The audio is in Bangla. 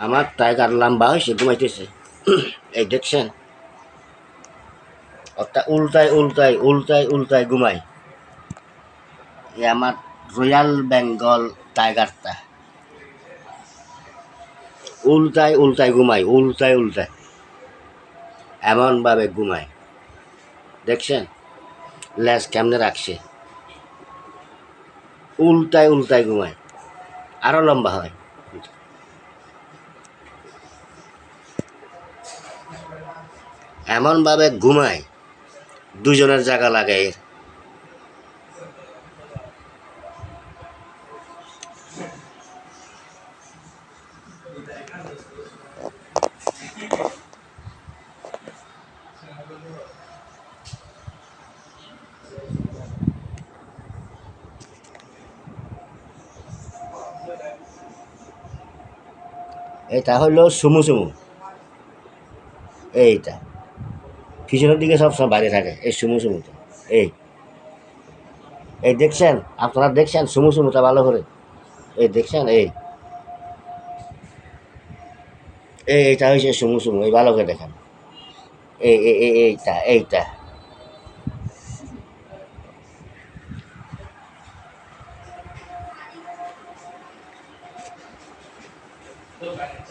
আমার টাইগার লম্বা হয়েছে ঘুমাইতেছে। এই দেখছেন, অর্থাৎ উল্টায় উল্টায় উল্টায় উল্টায় ঘুমায়। এ আমার রয়্যাল বেঙ্গল টাইগারটা উল্টায় উল্টায় ঘুমায়, উল্টায় উল্টায় এমনভাবে ঘুমায়। দেখছেন লেজ কেমনে রাখছে, উল্টায় উল্টায় ঘুমায়, আরো লম্বা হয়। এমনভাবে ঘুমায় দুজনের জায়গা লাগে। এটা হইল সুমু সুমু। এইটা পিছনের দিকে সবসময় বাইরে থাকে এই সুমু সুমুটা। এই এই দেখছেন, আপনারা দেখছেন সুমু সুমুটা ভালো করে? এই দেখছেন, এইটা হয়েছে সুমু সুমু, এই ভালো করে দেখেন। এইটা এইটা